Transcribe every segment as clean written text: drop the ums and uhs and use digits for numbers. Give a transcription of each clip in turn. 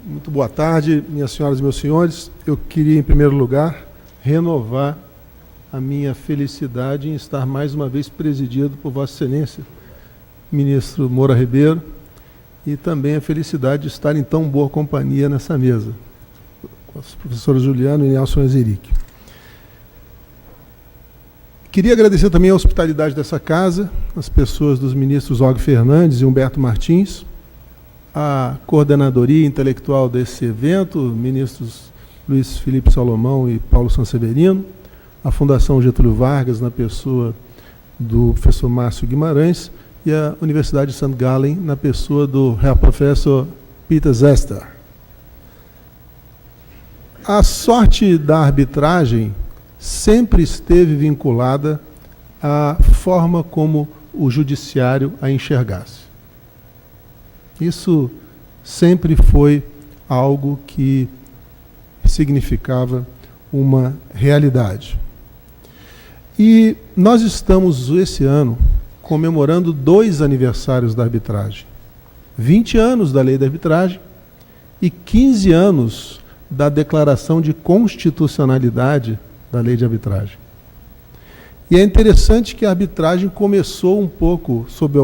Muito boa tarde, minhas senhoras e meus senhores. Eu queria, em primeiro lugar, renovar a minha felicidade em estar mais uma vez presidido por Vossa Excelência, ministro Moura Ribeiro, e também a felicidade de estar em tão boa companhia nessa mesa, com os professores Juliano e Nelson Ezeric. Queria agradecer também a hospitalidade dessa casa, as pessoas dos ministros Og Fernandes e Humberto Martins, a coordenadoria intelectual desse evento, ministros Luiz Felipe Salomão e Paulo Sanseverino, a Fundação Getúlio Vargas, na pessoa do professor Márcio Guimarães, e a Universidade de St. Gallen, na pessoa do Herr Professor Peter Zester. A sorte da arbitragem sempre esteve vinculada à forma como o judiciário a enxergasse. Isso sempre foi algo que significava uma realidade. E nós estamos, esse ano, comemorando 2 aniversários da arbitragem. 20 anos da lei da arbitragem e 15 anos da declaração de constitucionalidade da lei de arbitragem. E é interessante que a arbitragem começou um pouco, sob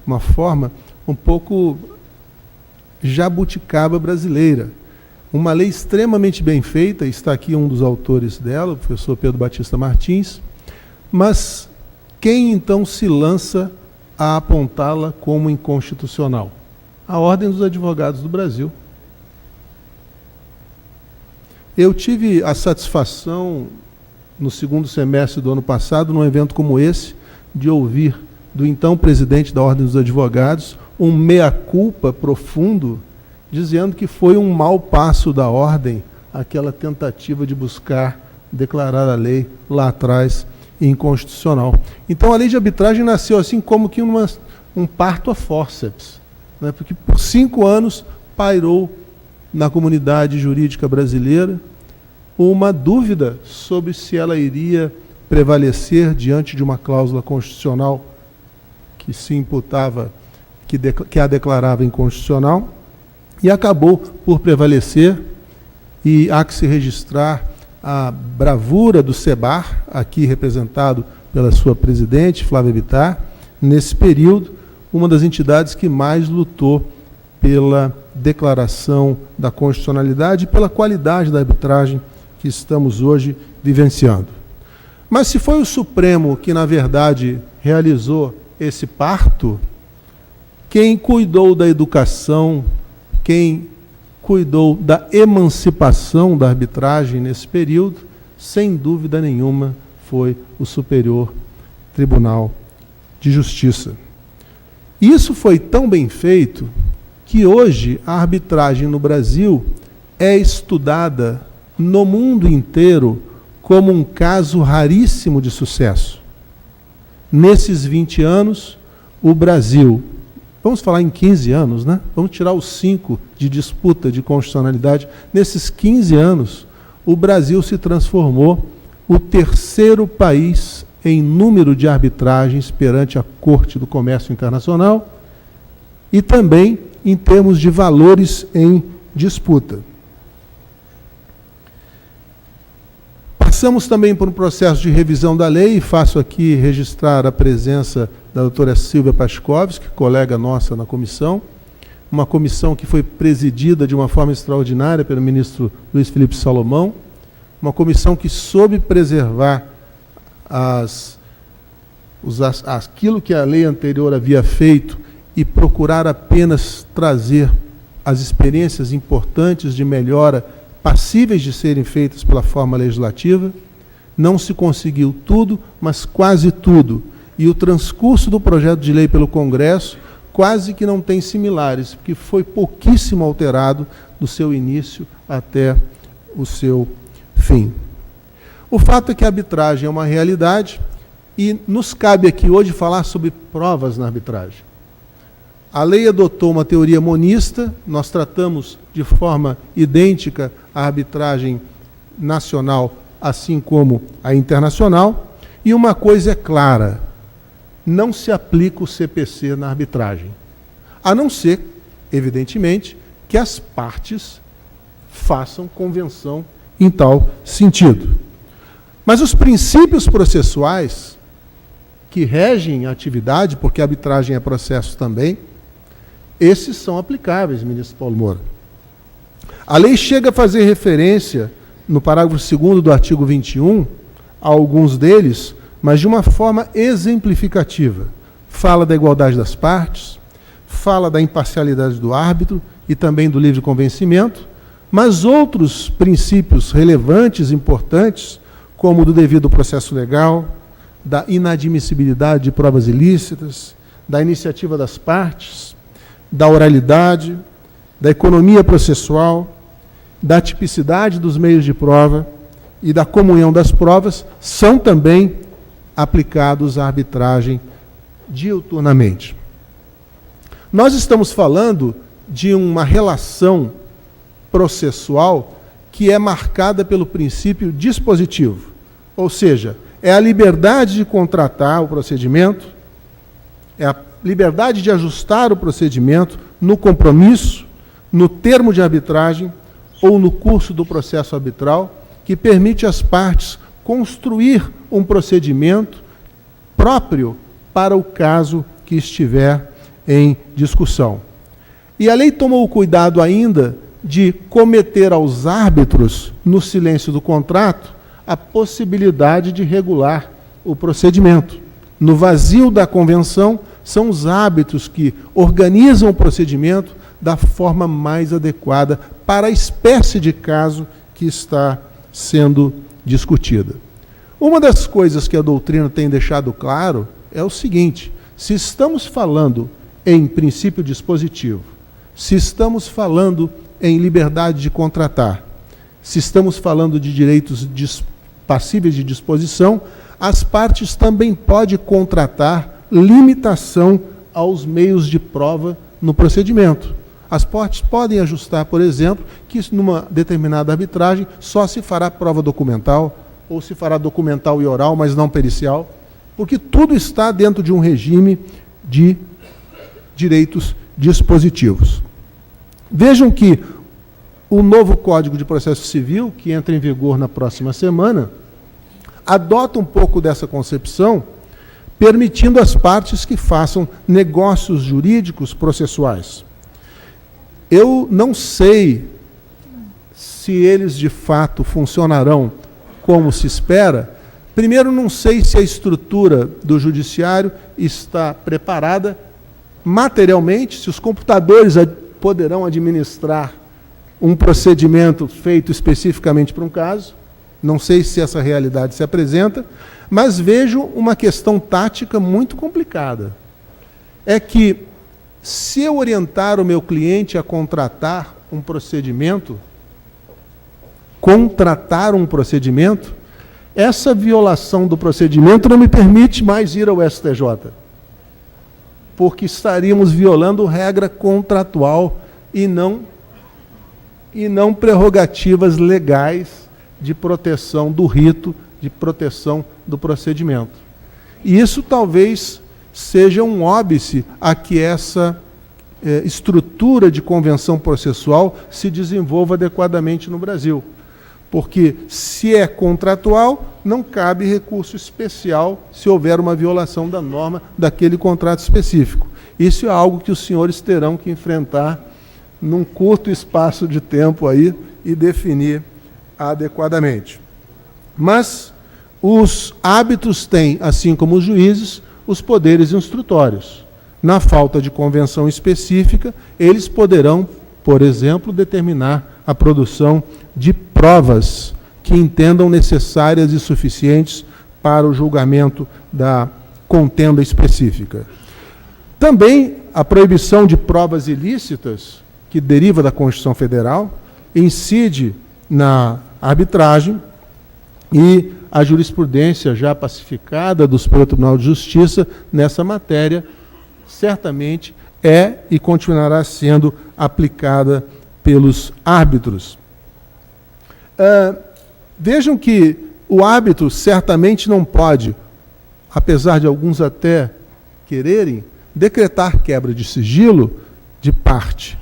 uma forma, um pouco jabuticaba brasileira. Uma lei extremamente bem feita, está aqui um dos autores dela, o professor Pedro Batista Martins, mas quem então se lança a apontá-la como inconstitucional? A Ordem dos Advogados do Brasil. Eu tive a satisfação, no segundo semestre do ano passado, num evento como esse, de ouvir do então presidente da Ordem dos Advogados um mea-culpa profundo, dizendo que foi um mau passo da Ordem aquela tentativa de buscar declarar a lei lá atrás inconstitucional. Então a lei de arbitragem nasceu assim como que um parto a fórceps, né? Porque por 5 anos pairou na comunidade jurídica brasileira uma dúvida sobre se ela iria prevalecer diante de uma cláusula constitucional que se imputava, que a declarava inconstitucional, e acabou por prevalecer, e há que se registrar a bravura do SEBAR, aqui representado pela sua presidente, Flávia Bittar, nesse período, uma das entidades que mais lutou pela declaração da constitucionalidade e pela qualidade da arbitragem que estamos hoje vivenciando. Mas se foi o Supremo que, na verdade, realizou esse parto, quem cuidou da educação, quem cuidou da emancipação da arbitragem nesse período, sem dúvida nenhuma, foi o Superior Tribunal de Justiça. Isso foi tão bem feito que hoje a arbitragem no Brasil é estudada no mundo inteiro como um caso raríssimo de sucesso. Nesses 20 anos, o Brasil, vamos falar em 15 anos, né? Vamos tirar os 5 de disputa de constitucionalidade. Nesses 15 anos, o Brasil se transformou o 3º país em número de arbitragens perante a Corte do Comércio Internacional e também em termos de valores em disputa. Passamos também por um processo de revisão da lei, e faço aqui registrar a presença da doutora Silvia Paskovski, colega nossa na comissão, uma comissão que foi presidida de uma forma extraordinária pelo ministro Luiz Felipe Salomão, uma comissão que soube preservar aquilo que a lei anterior havia feito e procurar apenas trazer as experiências importantes de melhora passíveis de serem feitas pela forma legislativa. Não se conseguiu tudo, mas quase tudo. E o transcurso do projeto de lei pelo Congresso quase que não tem similares, porque foi pouquíssimo alterado do seu início até o seu fim. O fato é que a arbitragem é uma realidade e nos cabe aqui hoje falar sobre provas na arbitragem. A lei adotou uma teoria monista, nós tratamos de forma idêntica a arbitragem nacional, assim como a internacional, e uma coisa é clara: não se aplica o CPC na arbitragem, a não ser, evidentemente, que as partes façam convenção em tal sentido. Mas os princípios processuais que regem a atividade, porque a arbitragem é processo também, esses são aplicáveis, ministro Paulo Moura. A lei chega a fazer referência, no parágrafo 2º do artigo 21, a alguns deles, mas de uma forma exemplificativa. Fala da igualdade das partes, fala da imparcialidade do árbitro e também do livre convencimento, mas outros princípios relevantes, importantes, como o do devido processo legal, da inadmissibilidade de provas ilícitas, da iniciativa das partes, da oralidade, da economia processual, da tipicidade dos meios de prova e da comunhão das provas, são também aplicados à arbitragem diuturnamente. Nós estamos falando de uma relação processual que é marcada pelo princípio dispositivo, ou seja, é a liberdade de contratar o procedimento, é a liberdade de ajustar o procedimento no compromisso, no termo de arbitragem ou no curso do processo arbitral, que permite às partes construir um procedimento próprio para o caso que estiver em discussão. E a lei tomou o cuidado ainda de cometer aos árbitros, no silêncio do contrato, a possibilidade de regular o procedimento. No vazio da convenção, são os árbitros que organizam o procedimento da forma mais adequada para a espécie de caso que está sendo discutida. Uma das coisas que a doutrina tem deixado claro é o seguinte: se estamos falando em princípio dispositivo, se estamos falando em liberdade de contratar, se estamos falando de direitos passíveis de disposição, as partes também podem contratar limitação aos meios de prova no procedimento. As partes podem ajustar, por exemplo, que numa determinada arbitragem só se fará prova documental, ou se fará documental e oral, mas não pericial, porque tudo está dentro de um regime de direitos dispositivos. Vejam que o novo Código de Processo Civil, que entra em vigor na próxima semana, adota um pouco dessa concepção, permitindo às partes que façam negócios jurídicos processuais. Eu não sei se eles de fato funcionarão como se espera. Primeiro, não sei se a estrutura do judiciário está preparada materialmente, se os computadores poderão administrar um procedimento feito especificamente para um caso. Não sei se essa realidade se apresenta, mas vejo uma questão tática muito complicada. É que, se eu orientar o meu cliente a contratar um procedimento, essa violação do procedimento não me permite mais ir ao STJ, porque estaríamos violando regra contratual e não prerrogativas legais de proteção do rito, de proteção do procedimento. E isso talvez seja um óbice a que essa estrutura de convenção processual se desenvolva adequadamente no Brasil. Porque, se é contratual, não cabe recurso especial se houver uma violação da norma daquele contrato específico. Isso é algo que os senhores terão que enfrentar num curto espaço de tempo aí e definir adequadamente. Mas os árbitros têm, assim como os juízes, os poderes instrutórios. Na falta de convenção específica, eles poderão, por exemplo, determinar a produção de provas que entendam necessárias e suficientes para o julgamento da contenda específica. Também a proibição de provas ilícitas, que deriva da Constituição Federal, incide na arbitragem, e a jurisprudência já pacificada do Superior Tribunal de Justiça nessa matéria certamente é e continuará sendo aplicada pelos árbitros. Vejam que o árbitro certamente não pode, apesar de alguns até quererem, decretar quebra de sigilo de parte.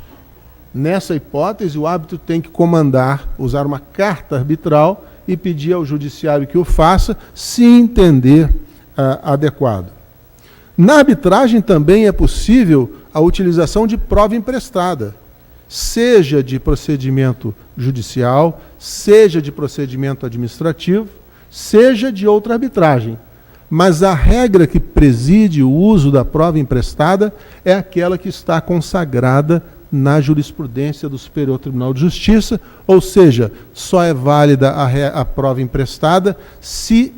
Nessa hipótese, o árbitro tem que comandar, usar uma carta arbitral e pedir ao judiciário que o faça, se entender adequado. Na arbitragem também é possível a utilização de prova emprestada, seja de procedimento judicial, seja de procedimento administrativo, seja de outra arbitragem. Mas a regra que preside o uso da prova emprestada é aquela que está consagrada na jurisprudência do Superior Tribunal de Justiça, ou seja, só é válida a prova emprestada se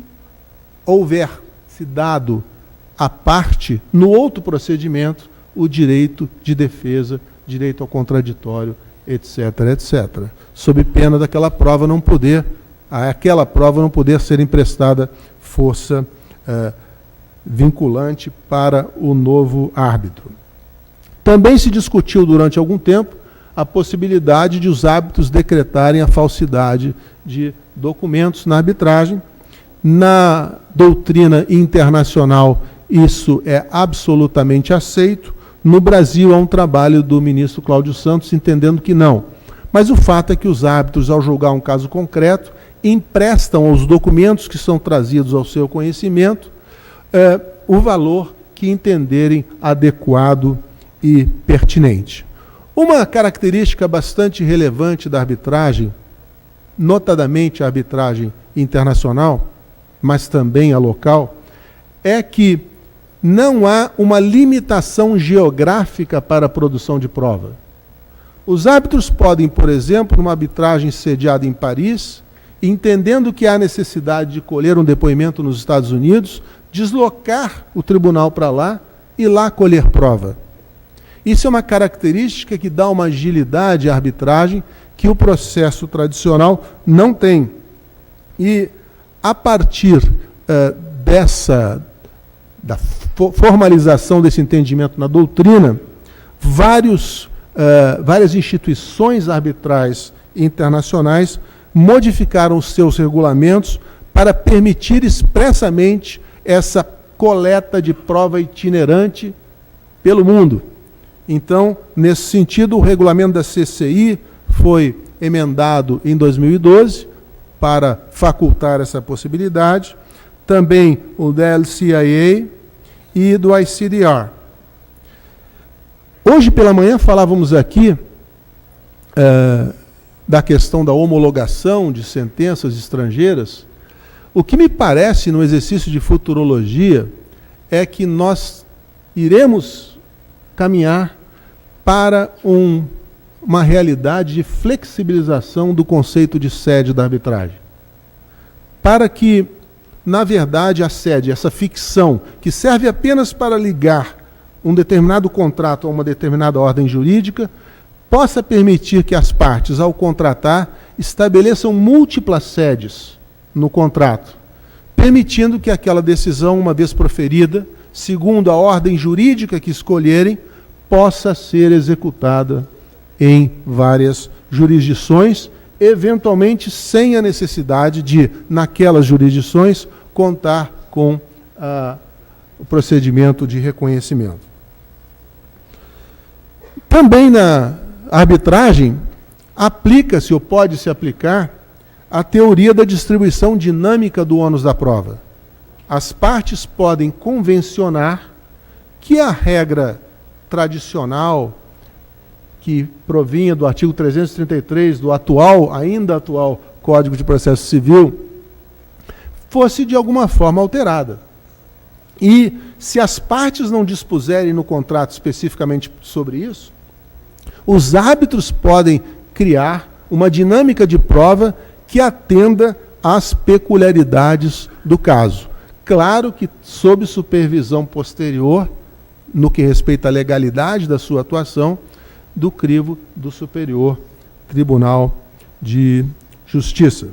houver se dado à parte, no outro procedimento, o direito de defesa, direito ao contraditório, etc., etc., sob pena daquela prova não poder, aquela prova não poder ser emprestada força vinculante para o novo árbitro. Também se discutiu durante algum tempo a possibilidade de os árbitros decretarem a falsidade de documentos na arbitragem. Na doutrina internacional, isso é absolutamente aceito. No Brasil, há um trabalho do ministro Cláudio Santos entendendo que não. Mas o fato é que os árbitros, ao julgar um caso concreto, emprestam aos documentos que são trazidos ao seu conhecimento o valor que entenderem adequado e pertinente. Uma característica bastante relevante da arbitragem, notadamente a arbitragem internacional, mas também a local, é que não há uma limitação geográfica para a produção de prova. Os árbitros podem, por exemplo, numa arbitragem sediada em Paris, entendendo que há necessidade de colher um depoimento nos Estados Unidos, deslocar o tribunal para lá e lá colher prova. Isso é uma característica que dá uma agilidade à arbitragem que o processo tradicional não tem. E, a partir da formalização desse entendimento na doutrina, várias instituições arbitrais internacionais modificaram os seus regulamentos para permitir expressamente essa coleta de prova itinerante pelo mundo. Então, nesse sentido, o regulamento da CCI foi emendado em 2012 para facultar essa possibilidade. Também o da LCIA e do ICDR. Hoje pela manhã falávamos aqui da questão da homologação de sentenças estrangeiras. O que me parece, no exercício de futurologia, é que nós iremos caminhar para uma realidade de flexibilização do conceito de sede da arbitragem. Para que, na verdade, a sede, essa ficção, que serve apenas para ligar um determinado contrato a uma determinada ordem jurídica, possa permitir que as partes, ao contratar, estabeleçam múltiplas sedes no contrato, permitindo que aquela decisão, uma vez proferida, segundo a ordem jurídica que escolherem, possa ser executada em várias jurisdições, eventualmente sem a necessidade de, naquelas jurisdições, contar com o procedimento de reconhecimento. Também na arbitragem, aplica-se ou pode-se aplicar a teoria da distribuição dinâmica do ônus da prova. As partes podem convencionar que a regra tradicional, que provinha do artigo 333 do ainda atual Código de Processo Civil, fosse de alguma forma alterada. E, se as partes não dispuserem no contrato especificamente sobre isso, os árbitros podem criar uma dinâmica de prova que atenda às peculiaridades do caso. Claro que sob supervisão posterior, no que respeita à legalidade da sua atuação, do crivo do Superior Tribunal de Justiça.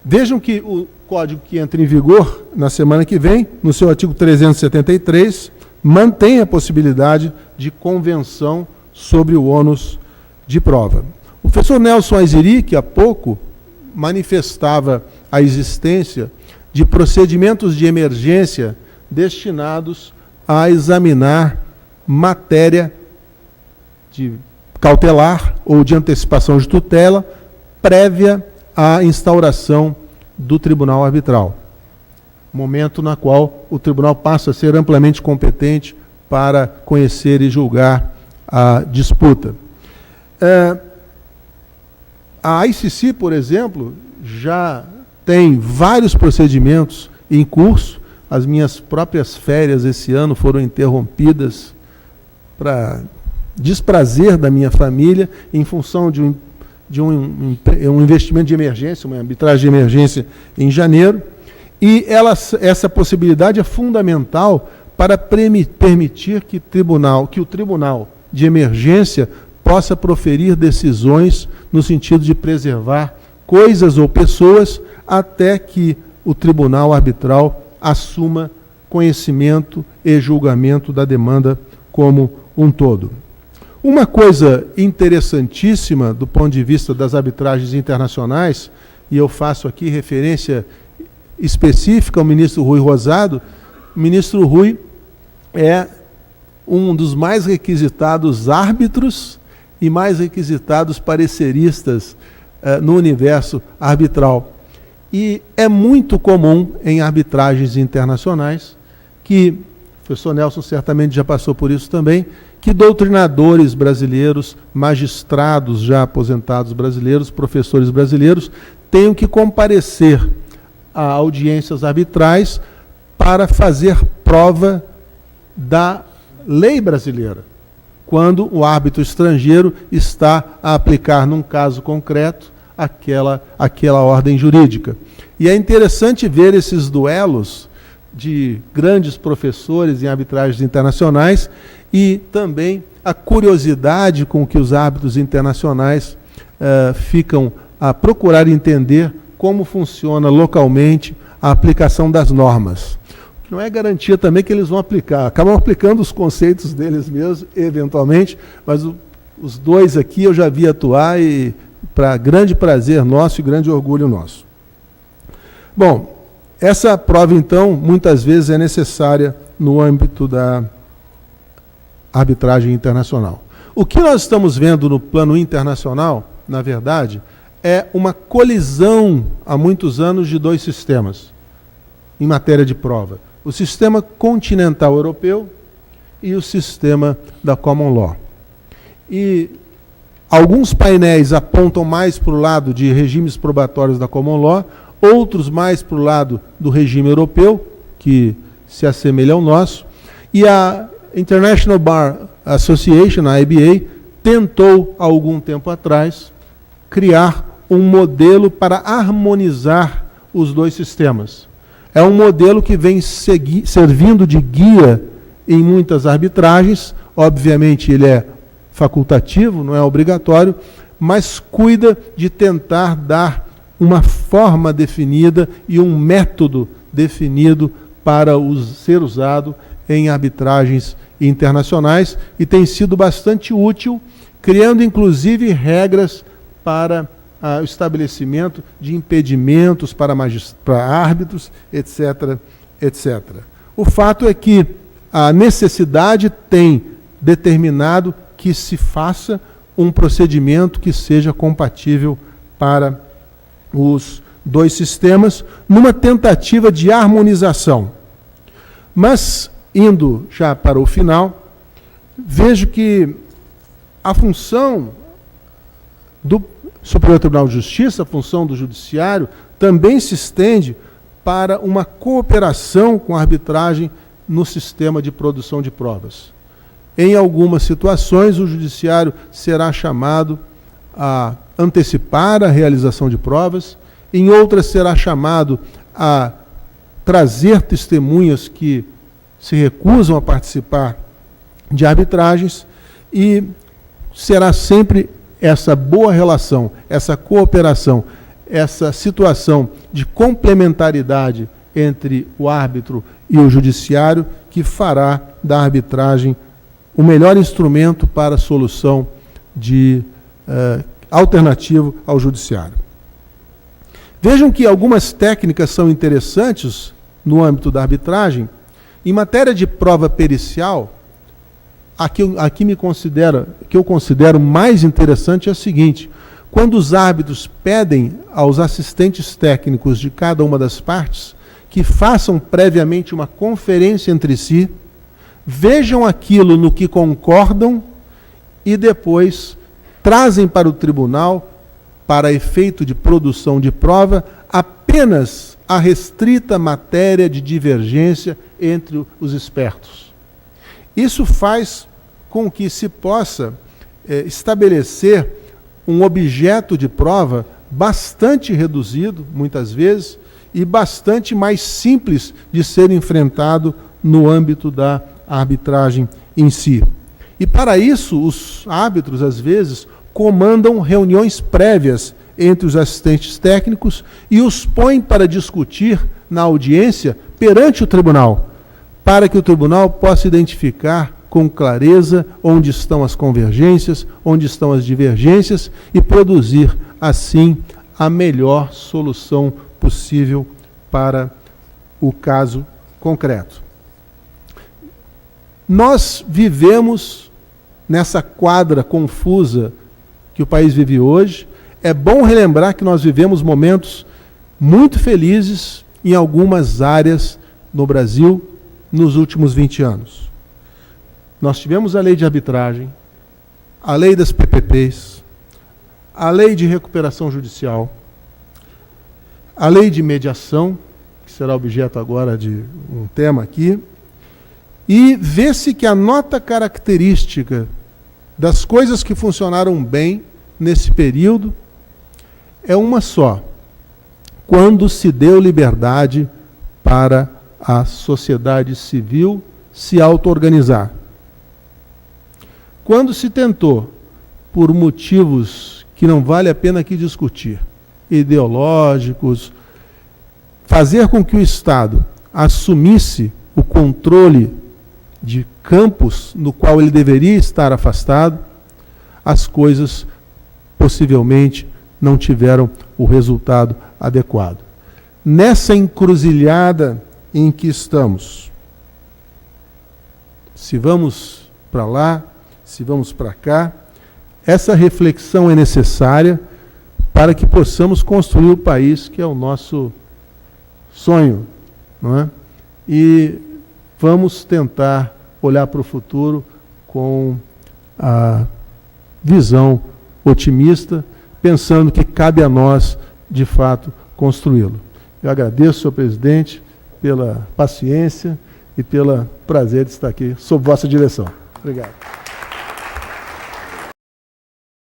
Vejam que o Código que entra em vigor na semana que vem, no seu artigo 373, mantém a possibilidade de convenção sobre o ônus de prova. O professor Nelson Aiziri, que há pouco manifestava a existência de procedimentos de emergência destinados a examinar matéria de cautelar ou de antecipação de tutela prévia à instauração do tribunal arbitral, momento na qual o tribunal passa a ser amplamente competente para conhecer e julgar a disputa. A ICC, por exemplo, já tem vários procedimentos em curso. As minhas próprias férias esse ano foram interrompidas para desprazer da minha família, em função de um investimento de emergência, uma arbitragem de emergência em janeiro, e essa possibilidade é fundamental para permitir que o tribunal de emergência possa proferir decisões no sentido de preservar coisas ou pessoas até que o tribunal arbitral assuma conhecimento e julgamento da demanda como um todo. Uma coisa interessantíssima do ponto de vista das arbitragens internacionais, e eu faço aqui referência específica ao ministro Rui Rosado. O ministro Rui é um dos mais requisitados árbitros e mais requisitados pareceristas no universo arbitral. E é muito comum em arbitragens internacionais que, o professor Nelson certamente já passou por isso também, que doutrinadores brasileiros, magistrados já aposentados brasileiros, professores brasileiros, tenham que comparecer a audiências arbitrais para fazer prova da lei brasileira, quando o árbitro estrangeiro está a aplicar, num caso concreto, aquela ordem jurídica. E é interessante ver esses duelos de grandes professores em arbitragens internacionais e também a curiosidade com que os árbitros internacionais ficam a procurar entender como funciona localmente a aplicação das normas. Não é garantia também que eles vão aplicar, acabam aplicando os conceitos deles mesmos, eventualmente, mas os dois aqui eu já vi atuar e para grande prazer nosso e grande orgulho nosso. Bom, essa prova, então, muitas vezes é necessária no âmbito da arbitragem internacional. O que nós estamos vendo no plano internacional, na verdade, é uma colisão há muitos anos de dois sistemas em matéria de prova. O sistema continental europeu e o sistema da common law. E alguns painéis apontam mais para o lado de regimes probatórios da common law, outros mais para o lado do regime europeu, que se assemelha ao nosso, e a International Bar Association, a IBA, tentou, há algum tempo atrás, criar um modelo para harmonizar os dois sistemas. É um modelo que vem servindo de guia em muitas arbitragens. Obviamente ele é facultativo, não é obrigatório, mas cuida de tentar dar uma forma definida e um método definido para ser usado em arbitragens internacionais, e tem sido bastante útil, criando inclusive regras para o estabelecimento de impedimentos para árbitros, etc., etc. O fato é que a necessidade tem determinado que se faça um procedimento que seja compatível para os dois sistemas, numa tentativa de harmonização. Mas, indo já para o final, vejo que a função do Superior Tribunal de Justiça, a função do Judiciário, também se estende para uma cooperação com a arbitragem no sistema de produção de provas. Em algumas situações, o Judiciário será chamado a antecipar a realização de provas, em outras será chamado a trazer testemunhas que se recusam a participar de arbitragens, e será sempre essa boa relação, essa cooperação, essa situação de complementaridade entre o árbitro e o judiciário que fará da arbitragem o melhor instrumento para a solução alternativo ao judiciário. Vejam que algumas técnicas são interessantes no âmbito da arbitragem. Em matéria de prova pericial, que eu considero mais interessante é a seguinte: quando os árbitros pedem aos assistentes técnicos de cada uma das partes que façam previamente uma conferência entre si, vejam aquilo no que concordam e depois trazem para o tribunal, para efeito de produção de prova, apenas a restrita matéria de divergência entre os expertos. Isso faz com que se possa estabelecer um objeto de prova bastante reduzido, muitas vezes, e bastante mais simples de ser enfrentado no âmbito da arbitragem em si. E para isso, os árbitros, às vezes, comandam reuniões prévias entre os assistentes técnicos e os põem para discutir na audiência perante o tribunal, para que o tribunal possa identificar com clareza onde estão as convergências, onde estão as divergências e produzir, assim, a melhor solução possível para o caso concreto. Nós vivemos nessa quadra confusa que o país vive hoje. É bom relembrar que nós vivemos momentos muito felizes em algumas áreas no Brasil nos últimos 20 anos. Nós tivemos a lei de arbitragem, a lei das PPPs, a lei de recuperação judicial, a lei de mediação, que será objeto agora de um tema aqui, e vê-se que a nota característica das coisas que funcionaram bem nesse período é uma só: quando se deu liberdade para a sociedade civil se auto-organizar. Quando se tentou, por motivos que não vale a pena aqui discutir, ideológicos, fazer com que o Estado assumisse o controle de campos no qual ele deveria estar afastado, as coisas possivelmente não tiveram o resultado adequado. Nessa encruzilhada em que estamos, se vamos para lá, se vamos para cá, essa reflexão é necessária para que possamos construir o país que é o nosso sonho, não é? E vamos tentar olhar para o futuro com a visão otimista, pensando que cabe a nós, de fato, construí-lo. Eu agradeço, senhor presidente, pela paciência e pelo prazer de estar aqui sob vossa direção. Obrigado.